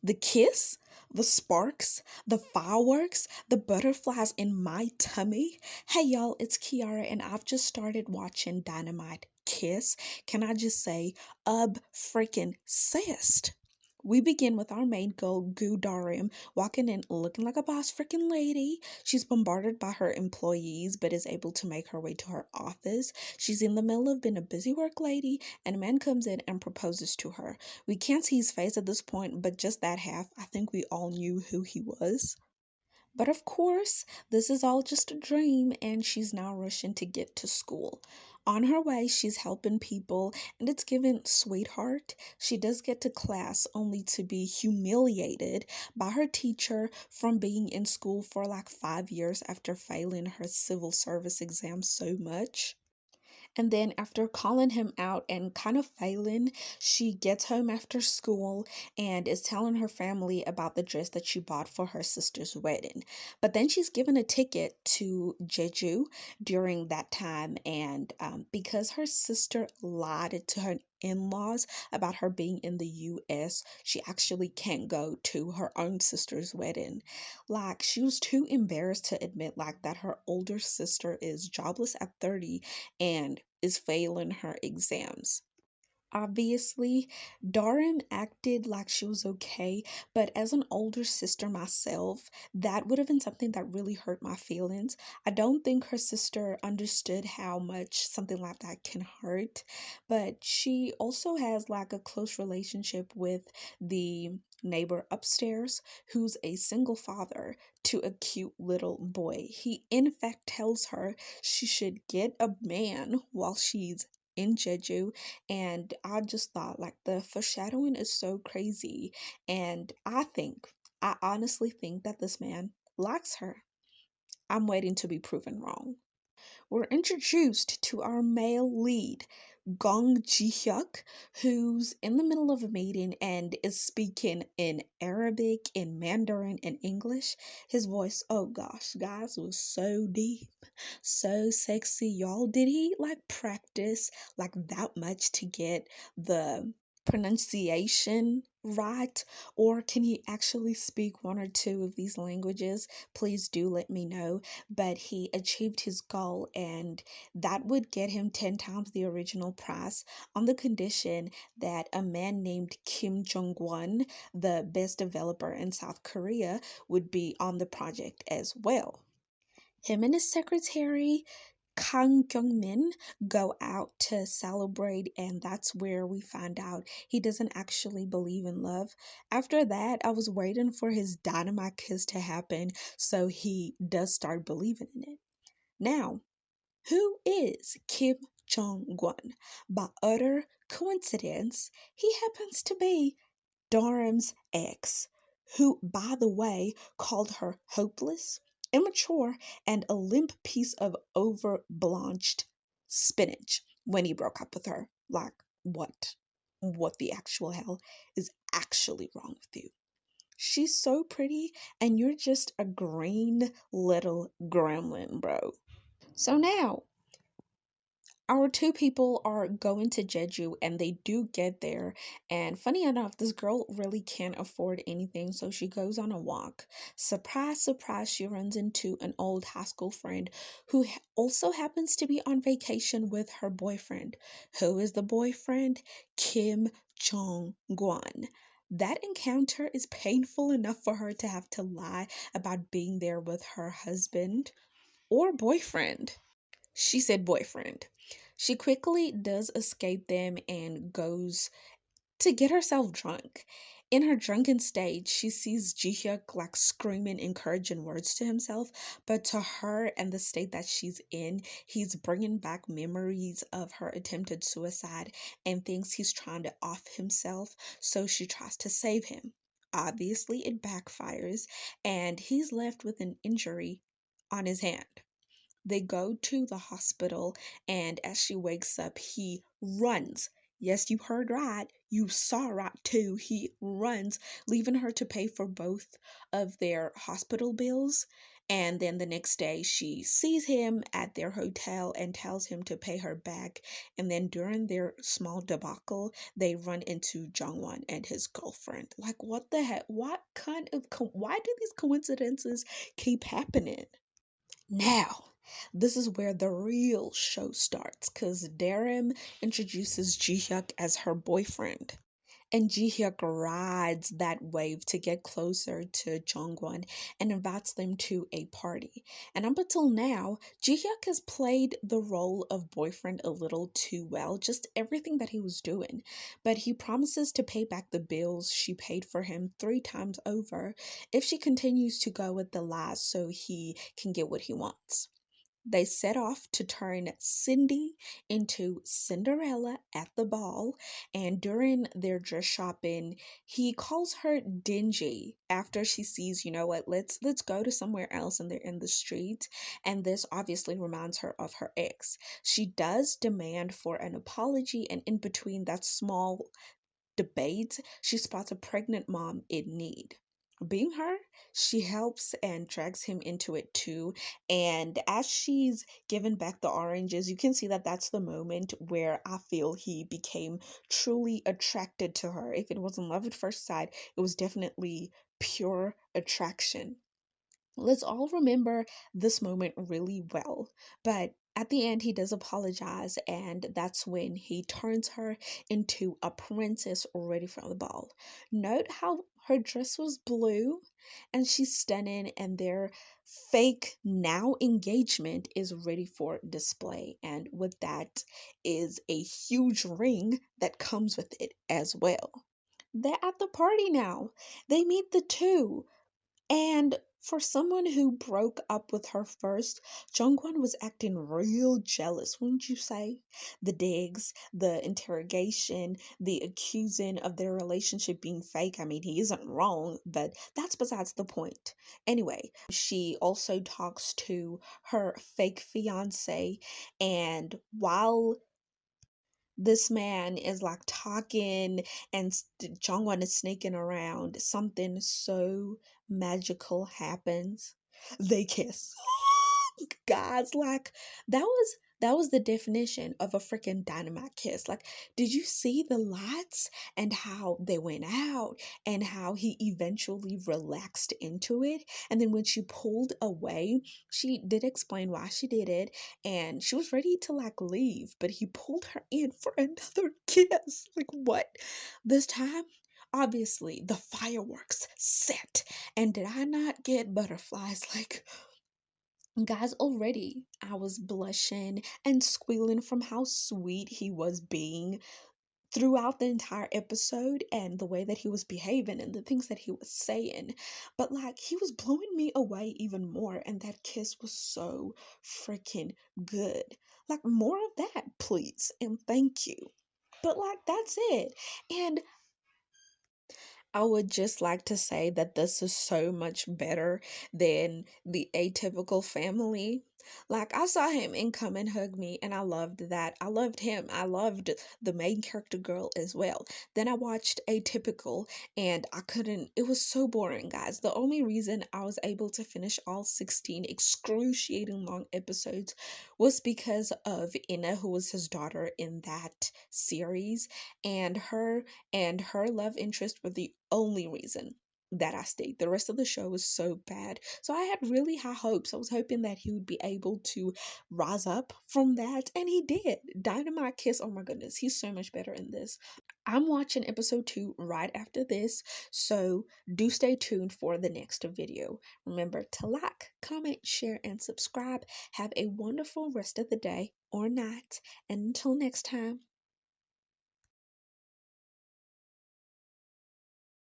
The kiss, the sparks, the fireworks, the butterflies in my tummy. Hey y'all, it's Kiara and I've just started watching Dynamite Kiss. Can I just say, freaking sessed. We begin with our main girl, Gu Darim, walking in looking like a boss freaking lady. She's bombarded by her employees, but is able to make her way to her office. She's in the middle of being a busy work lady, and a man comes in and proposes to her. We can't see his face at this point, but just that half, I think we all knew who he was. But of course, this is all just a dream, and she's now rushing to get to school. On her way, she's helping people, and it's given sweetheart. She does get to class only to be humiliated by her teacher from being in school for like 5 years after failing her civil service exam so much. And then, after calling him out and kind of failing, she gets home after school and is telling her family about the dress that she bought for her sister's wedding. But then she's given a ticket to Jeju during that time, and because her sister lied to her in laws about her being in the US, she actually can't go to her own sister's wedding. Like, she was too embarrassed to admit, like, that her older sister is jobless at 30 and is failing her exams. Obviously, Darim acted like she was okay, but as an older sister myself, that would have been something that really hurt my feelings. I don't think her sister understood how much something like that can hurt, but she also has like a close relationship with the neighbor upstairs who's a single father to a cute little boy. He, in fact, tells her she should get a man while she's in Jeju, and I just thought, like, the foreshadowing is so crazy. And I honestly think that this man likes her. I'm waiting to be proven wrong. We're introduced to our male lead, Gong Ji-hyuk, who's in the middle of a meeting and is speaking in Arabic, in Mandarin, and English. His voice, oh gosh, guys, was so deep, so sexy. Y'all, did he like practice like that much to get the pronunciation right? Or can he actually speak one or two of these languages? Please do let me know. But he achieved his goal, and that would get him 10 times the original price on the condition that a man named Kim Jeong-Gwon, the best developer in South Korea, would be on the project as well. Him and his secretary, Kang Kyung-min, go out to celebrate, and that's where we find out he doesn't actually believe in love. After that, I was waiting for his dynamite kiss to happen so he does start believing in it. Now, who is Kim Jong-gwon? By utter coincidence, he happens to be Dorem's ex, who, by the way, called her hopeless, immature, and a limp piece of over-blanched spinach when he broke up with her. Like, what? What the actual hell is actually wrong with you? She's so pretty, and you're just a green little gremlin, bro. So now, our two people are going to Jeju and they do get there. And funny enough, this girl really can't afford anything, so she goes on a walk. Surprise, surprise, she runs into an old high school friend who also happens to be on vacation with her boyfriend. Who is the boyfriend? Kim Jong-gwon. That encounter is painful enough for her to have to lie about being there with her husband or boyfriend. She said boyfriend. She quickly does escape them and goes to get herself drunk. In her drunken state, she sees Ji-hyuk like screaming encouraging words to himself, but to her and the state that she's in, he's bringing back memories of her attempted suicide and thinks he's trying to off himself, so she tries to save him. Obviously, it backfires, and he's left with an injury on his hand. They go to the hospital, and as she wakes up, he runs. Yes, you heard right. You saw right too. He runs, leaving her to pay for both of their hospital bills. And then the next day, she sees him at their hotel and tells him to pay her back. And then during their small debacle, they run into Jeong-Gwon and his girlfriend. Like, what the heck? What kind of why do these coincidences keep happening? Now, this is where the real show starts because Darim introduces Ji-hyuk as her boyfriend. And Ji-hyuk rides that wave to get closer to Jeong-Gwon and invites them to a party. And up until now, Ji-hyuk has played the role of boyfriend a little too well, just everything that he was doing. But he promises to pay back the bills she paid for him 3 times over if she continues to go with the lies so he can get what he wants. They set off to turn Cindy into Cinderella at the ball, and during their dress shopping, he calls her dingy after she sees, you know what, let's go to somewhere else and they're in the street, and this obviously reminds her of her ex. She does demand for an apology, and in between that small debate, she spots a pregnant mom in need. Being her, she helps and drags him into it too. And as she's given back the oranges, you can see that that's the moment where I feel he became truly attracted to her. If it wasn't love at first sight, it was definitely pure attraction. Let's all remember this moment really well. But at the end, he does apologize, and that's when he turns her into a princess ready for the ball. Note how her dress was blue and she's stunning, and their fake now engagement is ready for display. And with that is a huge ring that comes with it as well. They're at the party now. They meet the two. And for someone who broke up with her first, Jungwon was acting real jealous, wouldn't you say? The digs, the interrogation, the accusing of their relationship being fake. I mean, he isn't wrong, but that's besides the point. Anyway, she also talks to her fake fiance, and while this man is like talking and Jongwon is sneaking around, something so magical happens. They kiss. Guys, like that was the definition of a freaking dynamite kiss. Like, did you see the lights and how they went out and how he eventually relaxed into it? And then when she pulled away, she did explain why she did it, and she was ready to like leave, but he pulled her in for another kiss. Like, what? This time, obviously, the fireworks set. And did I not get butterflies? Like, guys, already I was blushing and squealing from how sweet he was being throughout the entire episode and the way that he was behaving and the things that he was saying. But like, he was blowing me away even more, and that kiss was so freaking good. Like, more of that, please, and thank you. But like, that's it. And I would just like to say that this is so much better than the atypical family. Like, I saw him in Come and Hug Me, and I loved that. I loved him. I loved the main character girl as well. Then I watched Atypical, and I couldn't, it was so boring, guys. The only reason I was able to finish all 16 excruciating long episodes was because of Inna, who was his daughter in that series, and her love interest were the only reason that I stayed. The rest of the show was so bad. So I had really high hopes. I was hoping that he would be able to rise up from that, and he did. Dynamite Kiss, oh my goodness, he's so much better in this. I'm watching episode 2 right after this, so do stay tuned for the next video. Remember to like, comment, share, and subscribe. Have a wonderful rest of the day or night, and until next time.